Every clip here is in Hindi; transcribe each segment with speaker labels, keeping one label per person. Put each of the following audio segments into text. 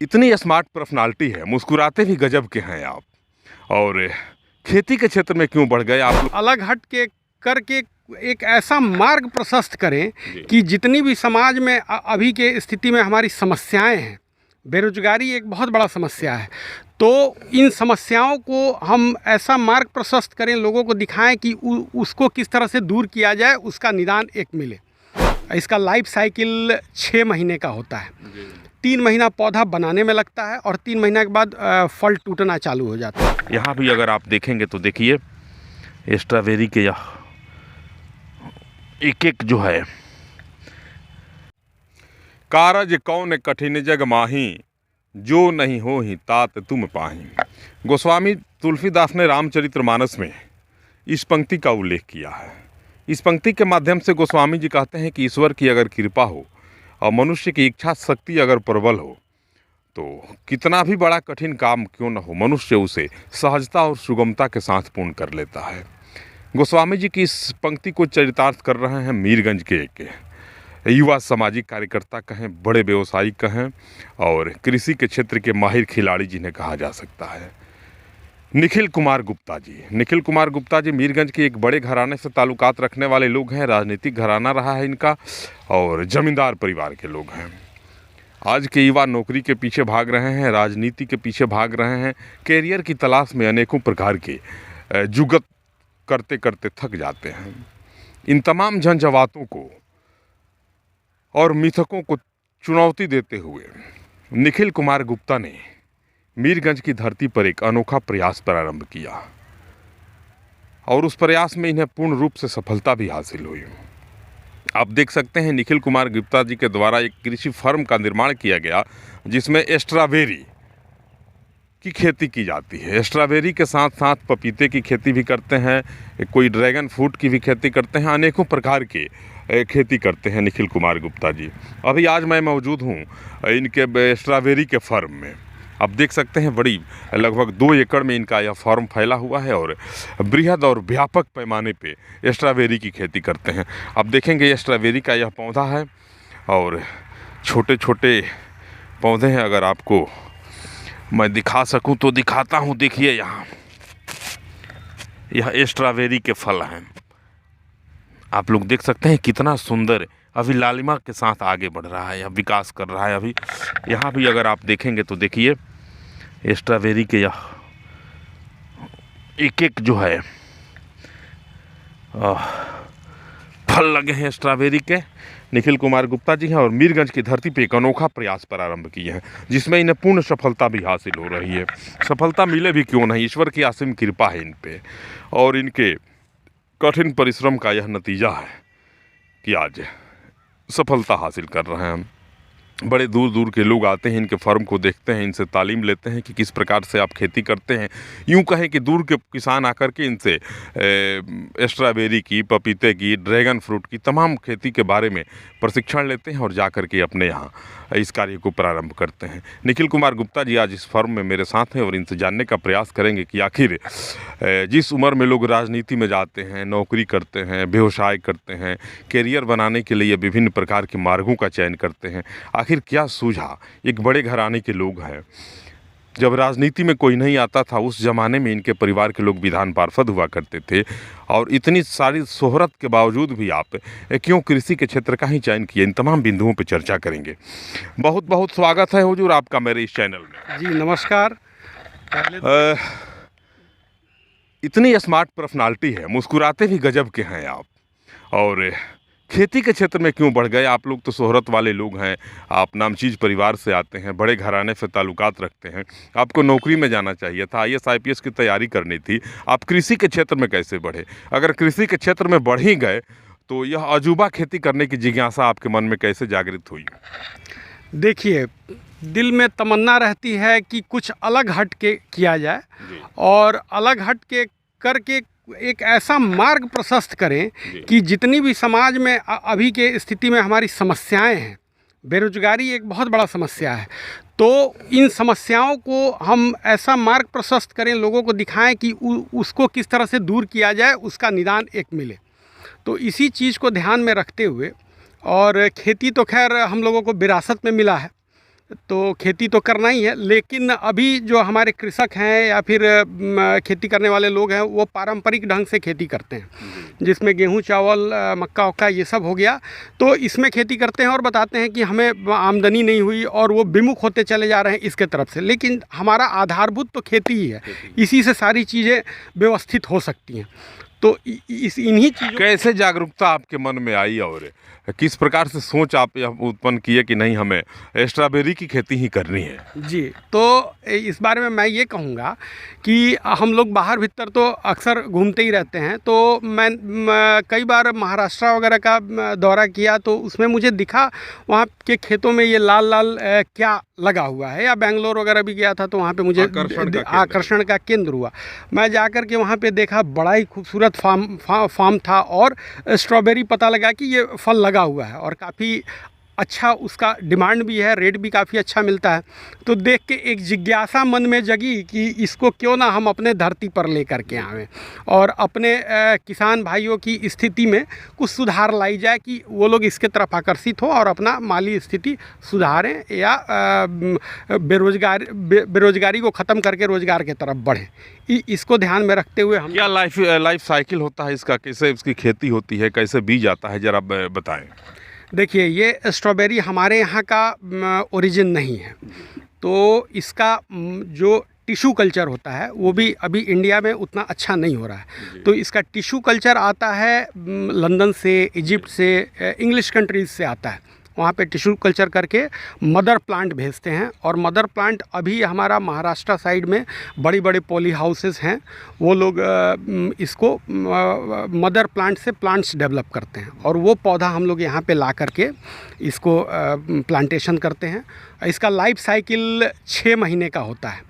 Speaker 1: इतनी स्मार्ट पर्सनालिटी है, मुस्कुराते भी गजब के हैं आप। और खेती के क्षेत्र में क्यों बढ़ गए आप?
Speaker 2: अलग हट के करके एक ऐसा मार्ग प्रशस्त करें कि जितनी भी समाज में अभी के स्थिति में हमारी समस्याएं हैं, बेरोजगारी एक बहुत बड़ा समस्या है, तो इन समस्याओं को हम ऐसा मार्ग प्रशस्त करें, लोगों को दिखाएं कि उसको किस तरह से दूर किया जाए, उसका निदान एक मिले। इसका लाइफ साइकिल 6 महीने का होता है। 3 महीना पौधा बनाने में लगता है और 3 महीना के बाद फल टूटना चालू हो जाता है।
Speaker 1: यहाँ भी अगर आप देखेंगे तो देखिए स्ट्रॉबेरी के यह एक एक जो है, कारज कौन कठिन जग माही, जो नहीं हो ही तात तुम पाही। गोस्वामी तुलसीदास ने रामचरितमानस में इस पंक्ति का उल्लेख किया है। इस पंक्ति के माध्यम से गोस्वामी जी कहते हैं कि ईश्वर की अगर कृपा हो और मनुष्य की इच्छा शक्ति अगर प्रबल हो तो कितना भी बड़ा कठिन काम क्यों न हो, मनुष्य उसे सहजता और सुगमता के साथ पूर्ण कर लेता है। गोस्वामी जी की इस पंक्ति को चरितार्थ कर रहे हैं मीरगंज के एक युवा सामाजिक कार्यकर्ता कहें, बड़े व्यवसायी कहें और कृषि के क्षेत्र के माहिर खिलाड़ी जिन्हें कहा जा सकता है, निखिल कुमार गुप्ता जी। निखिल कुमार गुप्ता जी मीरगंज के एक बड़े घराने से ताल्लुकात रखने वाले लोग हैं। राजनीतिक घराना रहा है इनका और जमींदार परिवार के लोग हैं। आज के युवा नौकरी के पीछे भाग रहे हैं, राजनीति के पीछे भाग रहे हैं, कैरियर की तलाश में अनेकों प्रकार के जुगत करते करते थक जाते हैं। इन तमाम झंझावातों को और मिथकों को चुनौती देते हुए निखिल कुमार गुप्ता ने मीरगंज की धरती पर एक अनोखा प्रयास प्रारंभ किया और उस प्रयास में इन्हें पूर्ण रूप से सफलता भी हासिल हुई। आप देख सकते हैं निखिल कुमार गुप्ता जी के द्वारा एक कृषि फर्म का निर्माण किया गया जिसमें स्ट्रॉबेरी की खेती की जाती है। स्ट्रॉबेरी के साथ साथ पपीते की खेती भी करते हैं, कोई ड्रैगन फ्रूट की भी खेती करते हैं, अनेकों प्रकार के खेती करते हैं निखिल कुमार गुप्ता जी। अभी आज मैं मौजूद हूँ इनके स्ट्रॉबेरी के फर्म में। आप देख सकते हैं बड़ी लगभग 2 एकड़ में इनका यह फार्म फैला हुआ है और बृहद और व्यापक पैमाने पे स्ट्रॉबेरी की खेती करते हैं। आप देखेंगे स्ट्रॉबेरी का यह पौधा है और छोटे छोटे पौधे हैं। अगर आपको मैं दिखा सकूं तो दिखाता हूं। देखिए यहाँ यह स्ट्रॉबेरी के फल हैं। आप लोग देख सकते हैं कितना सुंदर अभी लालिमा के साथ आगे बढ़ रहा है, यह विकास कर रहा है। अभी यहाँ भी अगर आप देखेंगे तो देखिए स्ट्रॉबेरी के यह एक एक जो है फल लगे हैं स्ट्रॉबेरी के। निखिल कुमार गुप्ता जी हैं और मीरगंज की धरती पे एक अनोखा प्रयास प्रारंभ किए हैं जिसमें इन्हें पूर्ण सफलता भी हासिल हो रही है। सफलता मिले भी क्यों नहीं, ईश्वर की असीम कृपा है इन पे और इनके कठिन परिश्रम का यह नतीजा है कि आज सफलता हासिल कर रहे हैं हम। बड़े दूर दूर के लोग आते हैं, इनके फार्म को देखते हैं, इनसे तालीम लेते हैं कि किस प्रकार से आप खेती करते हैं। यूँ कहें कि दूर के किसान आकर के इनसे स्ट्रॉबेरी की, पपीते की, ड्रैगन फ्रूट की तमाम खेती के बारे में प्रशिक्षण लेते हैं और जाकर के अपने यहाँ इस कार्य को प्रारंभ करते हैं। निखिल कुमार गुप्ता जी आज इस फर्म में मेरे साथ हैं और इनसे जानने का प्रयास करेंगे कि आखिर जिस उम्र में लोग राजनीति में जाते हैं, नौकरी करते हैं, व्यवसाय करते हैं, कैरियर बनाने के लिए विभिन्न प्रकार के मार्गों का चयन करते हैं, आखिर क्या सूझा। एक बड़े घराने के लोग हैं, जब राजनीति में कोई नहीं आता था उस ज़माने में इनके परिवार के लोग विधान पार्षद हुआ करते थे और इतनी सारी शोहरत के बावजूद भी आप क्यों कृषि के क्षेत्र का ही चयन किए, इन तमाम बिंदुओं पर चर्चा करेंगे। बहुत बहुत स्वागत है हुजूर आपका मेरे इस चैनल में।
Speaker 2: जी नमस्कार।
Speaker 1: इतनी स्मार्ट पर्सनालिटी है, मुस्कुराते भी गजब के हैं आप। और खेती के क्षेत्र में क्यों बढ़ गए आप लोग? तो शोहरत वाले लोग हैं, आप नामचीज परिवार से आते हैं, बड़े घराने से ताल्लुकात रखते हैं, आपको नौकरी में जाना चाहिए था, IAS IPS की तैयारी करनी थी, आप कृषि के क्षेत्र में कैसे बढ़े? अगर कृषि के क्षेत्र में बढ़ ही गए तो यह अजूबा खेती करने की जिज्ञासा आपके मन में कैसे जागृत हुई?
Speaker 2: देखिए, दिल में तमन्ना रहती है कि कुछ अलग हट के किया जाए और अलग हट के करके एक ऐसा मार्ग प्रशस्त करें कि जितनी भी समाज में अभी के स्थिति में हमारी समस्याएं हैं, बेरोजगारी एक बहुत बड़ा समस्या है, तो इन समस्याओं को हम ऐसा मार्ग प्रशस्त करें, लोगों को दिखाएं कि उसको किस तरह से दूर किया जाए, उसका निदान एक मिले। तो इसी चीज़ को ध्यान में रखते हुए, और खेती तो खैर हम लोगों को विरासत में मिला है, तो खेती तो करना ही है, लेकिन अभी जो हमारे कृषक हैं या फिर खेती करने वाले लोग हैं वो पारंपरिक ढंग से खेती करते हैं, जिसमें गेहूं, चावल, मक्का वक्का ये सब हो गया। तो इसमें खेती करते हैं और बताते हैं कि हमें आमदनी नहीं हुई और वो विमुख होते चले जा रहे हैं इसके तरफ से। लेकिन हमारा आधारभूत तो खेती ही है, इसी से सारी चीज़ें व्यवस्थित हो सकती हैं। तो इन्हीं चीज़ों
Speaker 1: कैसे जागरूकता आपके मन में आई और किस प्रकार से सोच आप यह उत्पन्न किए कि नहीं हमें स्ट्रॉबेरी की खेती ही करनी है?
Speaker 2: जी, तो इस बारे में मैं ये कहूँगा कि हम लोग बाहर भीतर तो अक्सर घूमते ही रहते हैं। तो मैं कई बार महाराष्ट्र वगैरह का दौरा किया, तो उसमें मुझे दिखा वहाँ के खेतों में ये लाल लाल क्या लगा हुआ है। या बेंगलोर वगैरह भी गया था तो वहाँ पे मुझे आकर्षण का केंद्र हुआ। मैं जाकर के वहाँ पे देखा, बड़ा ही खूबसूरत फार्म था और स्ट्रॉबेरी पता लगा कि ये फल लगा हुआ है और काफ़ी अच्छा उसका डिमांड भी है, रेट भी काफ़ी अच्छा मिलता है। तो देख के एक जिज्ञासा मन में जगी कि इसको क्यों ना हम अपने धरती पर लेकर के आवें और अपने किसान भाइयों की स्थिति में कुछ सुधार लाई जाए कि वो लोग इसके तरफ आकर्षित हो और अपना माली स्थिति सुधारें या बेरोजगारी को ख़त्म करके रोज़गार के तरफ बढ़ें। इसको ध्यान में रखते हुए हम
Speaker 1: क्या लाइफ साइकिल होता है इसका, कैसे इसकी खेती होती है, कैसे बीज आता है, ज़रा बताएं।
Speaker 2: देखिए, ये स्ट्रॉबेरी हमारे यहाँ का ओरिजिन नहीं है, तो इसका जो टिशू कल्चर होता है वो भी अभी इंडिया में उतना अच्छा नहीं हो रहा है। तो इसका टिशू कल्चर आता है लंदन से, इजिप्ट से, इंग्लिश कंट्रीज़ से आता है। वहाँ पे टिशू कल्चर करके मदर प्लांट भेजते हैं और मदर प्लांट अभी हमारा महाराष्ट्र साइड में बड़ी बड़ी पॉली हाउसेस हैं, वो लोग इसको मदर प्लांट से प्लांट्स डेवलप करते हैं और वो पौधा हम लोग यहाँ पे ला करके इसको प्लांटेशन करते हैं। इसका लाइफ साइकिल 6 महीने का होता है।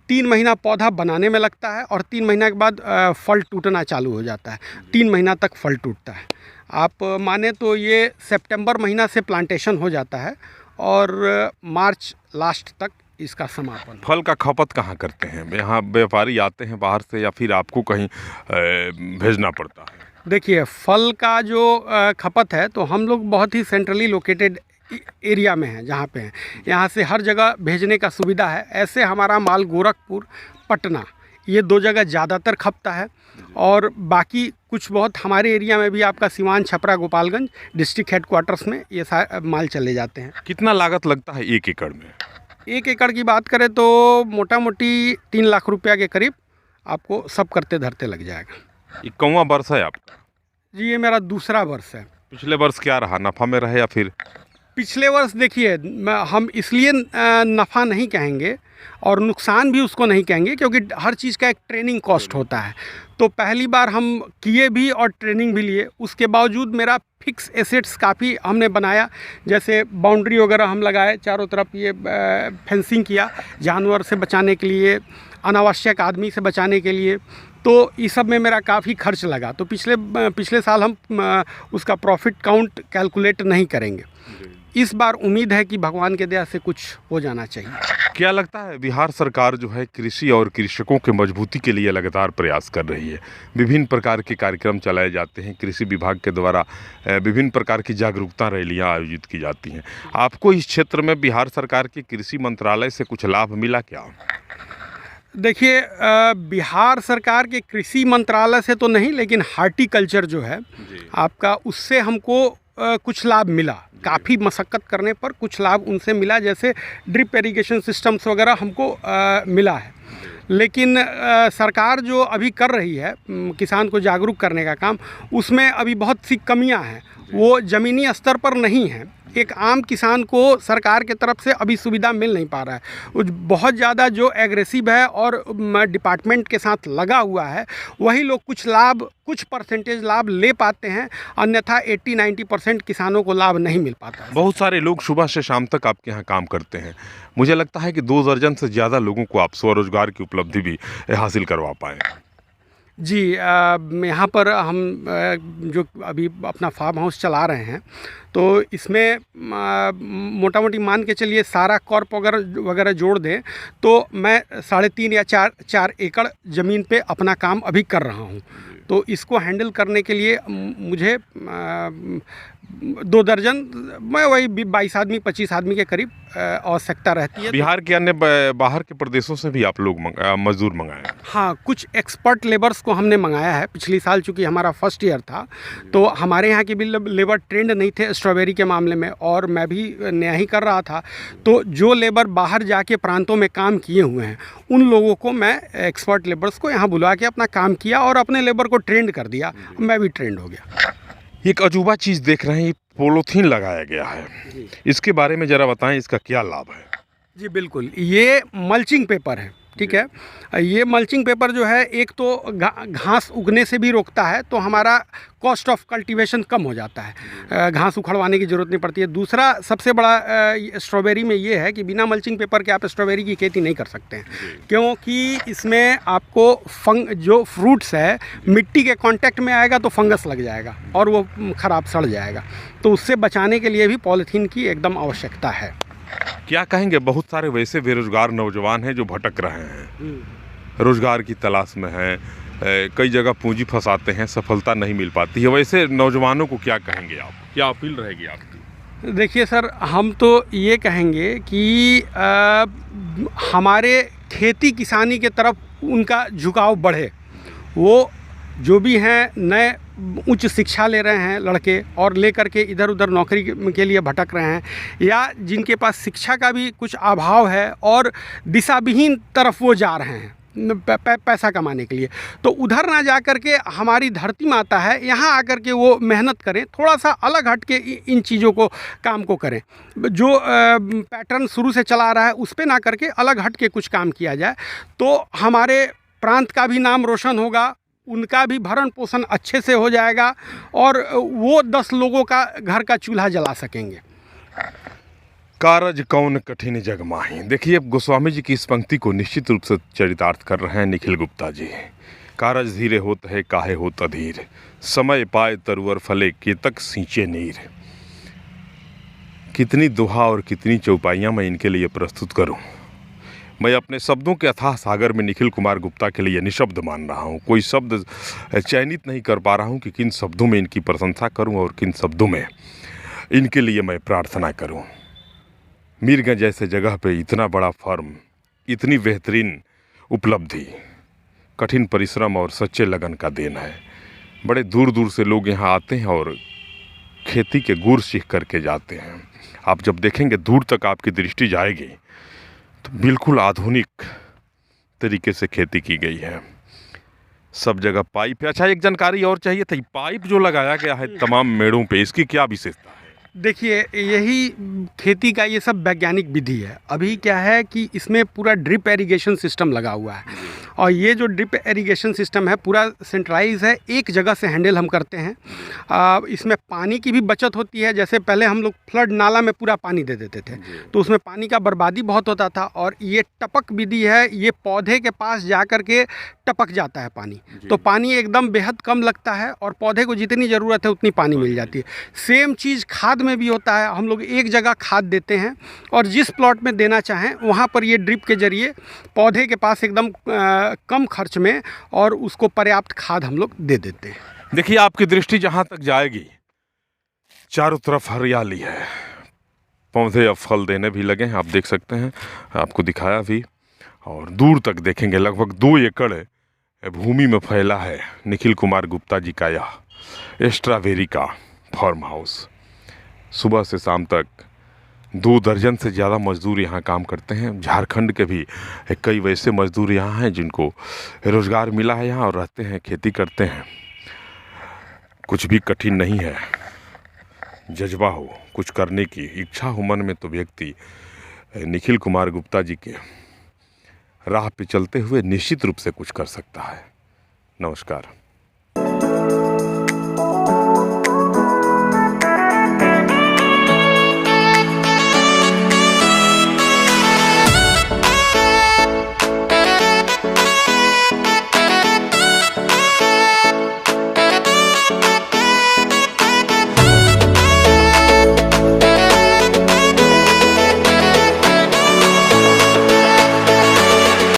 Speaker 2: 3 महीना पौधा बनाने में लगता है और 3 महीना के बाद फल टूटना चालू हो जाता है। 3 महीना तक फल टूटता है। आप माने तो ये सितंबर महीना से प्लांटेशन हो जाता है और मार्च लास्ट तक इसका समापन।
Speaker 1: फल का खपत कहाँ करते हैं? यहाँ व्यापारी आते हैं बाहर से या फिर आपको कहीं भेजना पड़ता है?
Speaker 2: देखिए, फल का जो खपत है तो हम लोग बहुत ही सेंट्रली लोकेटेड एरिया में हैं, जहाँ पे हैं, यहाँ से हर जगह भेजने का सुविधा है। ऐसे हमारा माल गोरखपुर, पटना, ये 2 जगह ज़्यादातर खपता है और बाकी कुछ बहुत हमारे एरिया में भी आपका सिवान, छपरा, गोपालगंज डिस्ट्रिक्ट हेडक्वार्टर्स में ये माल चले जाते हैं।
Speaker 1: कितना लागत लगता है 1 एकड़ में?
Speaker 2: 1 एकड़ की बात करें तो मोटा मोटी 3 लाख रुपया के करीब आपको सब करते धरते लग जाएगा।
Speaker 1: ये कौवा वर्ष है आपका?
Speaker 2: जी, ये मेरा दूसरा वर्ष है।
Speaker 1: पिछले वर्ष क्या रहा, नफ़ा में रहे या फिर?
Speaker 2: पिछले वर्ष देखिए, हम इसलिए नफ़ा नहीं कहेंगे और नुकसान भी उसको नहीं कहेंगे क्योंकि हर चीज़ का एक ट्रेनिंग कॉस्ट होता है। तो पहली बार हम किए भी और ट्रेनिंग भी लिए, उसके बावजूद मेरा फिक्स एसेट्स काफ़ी हमने बनाया। जैसे बाउंड्री वगैरह हम लगाए, चारों तरफ ये फेंसिंग किया जानवर से बचाने के लिए, अनावश्यक आदमी से बचाने के लिए। तो इस सब में मेरा काफ़ी खर्च लगा। तो पिछले साल हम उसका प्रॉफिट काउंट कैलकुलेट नहीं करेंगे। इस बार उम्मीद है कि भगवान के दया से कुछ हो जाना चाहिए।
Speaker 1: क्या लगता है बिहार सरकार जो है कृषि और कृषकों के मजबूती के लिए लगातार प्रयास कर रही है? विभिन्न प्रकार के कार्यक्रम चलाए जाते हैं, कृषि विभाग के द्वारा विभिन्न प्रकार की जागरूकता रैलियां आयोजित की जाती हैं। आपको इस क्षेत्र में बिहार सरकार के कृषि मंत्रालय से कुछ लाभ मिला क्या?
Speaker 2: देखिए, बिहार सरकार के कृषि मंत्रालय से तो नहीं, लेकिन हार्टिकल्चर जो है आपका, उससे हमको कुछ लाभ मिला। काफ़ी मशक्क़त करने पर कुछ लाभ उनसे मिला, जैसे ड्रिप इरिगेशन सिस्टम्स वगैरह हमको मिला है। लेकिन सरकार जो अभी कर रही है किसान को जागरूक करने का काम, उसमें अभी बहुत सी कमियां हैं, वो ज़मीनी स्तर पर नहीं है। एक आम किसान को सरकार के तरफ से अभी सुविधा मिल नहीं पा रहा है। बहुत ज़्यादा जो एग्रेसिव है और डिपार्टमेंट के साथ लगा हुआ है, वही लोग कुछ परसेंटेज लाभ ले पाते हैं, अन्यथा 80-90% किसानों को लाभ नहीं मिल पाता है।
Speaker 1: बहुत सारे लोग सुबह से शाम तक आपके यहाँ काम करते हैं। मुझे लगता है कि 2 दर्जन से ज़्यादा लोगों को आप स्वरोजगार की उपलब्धि भी हासिल करवा पाएँ।
Speaker 2: जी, यहाँ पर हम जो अभी अपना फार्म हाउस चला रहे हैं, तो इसमें मोटा मोटी मान के चलिए सारा कॉर्प वगैरह जोड़ दें तो मैं 3.5 या 4 एकड़ ज़मीन पे अपना काम अभी कर रहा हूँ। तो इसको हैंडल करने के लिए मुझे 2 दर्जन में वही 22 आदमी 25 आदमी के करीब आवश्यकता रहती है।
Speaker 1: बिहार के अन्य बाहर के प्रदेशों से भी आप लोग मजदूर मंगाए?
Speaker 2: हाँ, कुछ एक्सपर्ट लेबर्स को हमने मंगाया है। पिछली साल चूँकि हमारा फर्स्ट ईयर था तो हमारे यहाँ के भी लेबर ट्रेंड नहीं थे स्ट्रॉबेरी के मामले में, और मैं भी नया ही कर रहा था। तो जो लेबर बाहर जाके प्रांतों में काम किए हुए हैं उन लोगों को मैं एक्सपर्ट लेबर्स को यहाँ बुला के अपना काम किया और अपने लेबर को ट्रेंड कर दिया। मैं भी ट्रेंड हो गया।
Speaker 1: एक अजूबा चीज़ देख रहे हैं, ये पॉलीथीन लगाया गया है, इसके बारे में ज़रा बताएं, इसका क्या लाभ है?
Speaker 2: जी बिल्कुल, ये मल्चिंग पेपर है, ठीक है। ये मल्चिंग पेपर जो है एक तो घास उगने से भी रोकता है, तो हमारा कॉस्ट ऑफ कल्टीवेशन कम हो जाता है, घास उखड़वाने की ज़रूरत नहीं पड़ती है। दूसरा सबसे बड़ा स्ट्रॉबेरी में ये है कि बिना मल्चिंग पेपर के आप स्ट्रॉबेरी की खेती नहीं कर सकते हैं, क्योंकि इसमें आपको जो फ्रूट्स है मिट्टी के कांटेक्ट में आएगा तो फंगस लग जाएगा और वो ख़राब सड़ जाएगा। तो उससे बचाने के लिए भी पॉलीथीन की एकदम आवश्यकता है।
Speaker 1: क्या कहेंगे, बहुत सारे वैसे बेरोजगार नौजवान हैं जो भटक रहे हैं, रोजगार की तलाश में हैं, कई जगह पूंजी फंसाते हैं, सफलता नहीं मिल पाती है, वैसे नौजवानों को क्या कहेंगे आप, क्या अपील रहेगी आपकी?
Speaker 2: देखिए सर, हम तो ये कहेंगे कि हमारे खेती किसानी के तरफ उनका झुकाव बढ़े। वो जो भी हैं नए उच्च शिक्षा ले रहे हैं लड़के और ले करके इधर उधर नौकरी के लिए भटक रहे हैं, या जिनके पास शिक्षा का भी कुछ अभाव है और दिशाविहीन तरफ वो जा रहे हैं पैसा कमाने के लिए, तो उधर ना जा कर के हमारी धरती माता है यहाँ आकर के वो मेहनत करें, थोड़ा सा अलग हट के इन चीज़ों को काम को करें। जो पैटर्न शुरू से चला रहा है उस पर ना करके अलग हट के कुछ काम किया जाए, तो हमारे प्रांत का भी नाम रोशन होगा, उनका भी भरण पोषण अच्छे से हो जाएगा और वो 10 लोगों का घर का चूल्हा जला सकेंगे।
Speaker 1: कारज कौन कठिन जग माही। देखिए, गोस्वामी जी की इस पंक्ति को निश्चित रूप से चरितार्थ कर रहे हैं निखिल गुप्ता जी। कारज धीरे होत है काहे होत अधीर, समय पाए तरुवर फले केतक सींचे नीर। कितनी दोहा और कितनी चौपाइयाँ मैं इनके लिए प्रस्तुत करूं। मैं अपने शब्दों के अथाह सागर में निखिल कुमार गुप्ता के लिए निशब्द मान रहा हूं। कोई शब्द चयनित नहीं कर पा रहा हूं कि किन शब्दों में इनकी प्रशंसा करूं और किन शब्दों में इनके लिए मैं प्रार्थना करूं। मीरगंज जैसे जगह पे इतना बड़ा फर्म, इतनी बेहतरीन उपलब्धि, कठिन परिश्रम और सच्चे लगन का देन है। बड़े दूर दूर से लोग यहाँ आते हैं और खेती के गुर सीख करके जाते हैं। आप जब देखेंगे दूर तक आपकी दृष्टि जाएगी तो बिल्कुल आधुनिक तरीके से खेती की गई है। सब जगह पाइप है। अच्छा, एक जानकारी और चाहिए थी, पाइप जो लगाया गया है तमाम मेड़ों पे, इसकी क्या विशेषता है?
Speaker 2: देखिए, यही खेती का ये सब वैज्ञानिक विधि है। अभी क्या है कि इसमें पूरा ड्रिप इरिगेशन सिस्टम लगा हुआ है, और ये जो ड्रिप इरिगेशन सिस्टम है पूरा सेंट्रलाइज है, एक जगह से हैंडल हम करते हैं। इसमें पानी की भी बचत होती है। जैसे पहले हम लोग फ्लड नाला में पूरा पानी दे देते थे तो उसमें पानी का बर्बादी बहुत होता था, और ये टपक विधि है, ये पौधे के पास जा कर के टपक जाता है पानी, तो पानी एकदम बेहद कम लगता है और पौधे को जितनी ज़रूरत है उतनी पानी मिल जाती है। सेम चीज़ खाद में भी होता है। हम लोग एक जगह खाद देते हैं और जिस प्लॉट में देना चाहें वहाँ पर ये ड्रिप के जरिए पौधे के पास एकदम कम खर्च में और उसको पर्याप्त खाद हम लोग दे देते हैं।
Speaker 1: देखिए, आपकी दृष्टि जहाँ तक जाएगी चारों तरफ हरियाली है, पौधे अब फल देने भी लगे हैं, आप देख सकते हैं, आपको दिखाया भी। और दूर तक देखेंगे लगभग 2 एकड़ भूमि में फैला है निखिल कुमार गुप्ता जी का यह स्ट्रॉबेरी का फार्म हाउस। सुबह से शाम तक 2 दर्जन से ज़्यादा मजदूर यहाँ काम करते हैं। झारखंड के भी कई वैसे मजदूर यहाँ हैं जिनको रोज़गार मिला है यहाँ और रहते हैं, खेती करते हैं। कुछ भी कठिन नहीं है, जज्बा हो, कुछ करने की इच्छा हो मन में, तो व्यक्ति निखिल कुमार गुप्ता जी के राह पे चलते हुए निश्चित रूप से कुछ कर सकता है। नमस्कार।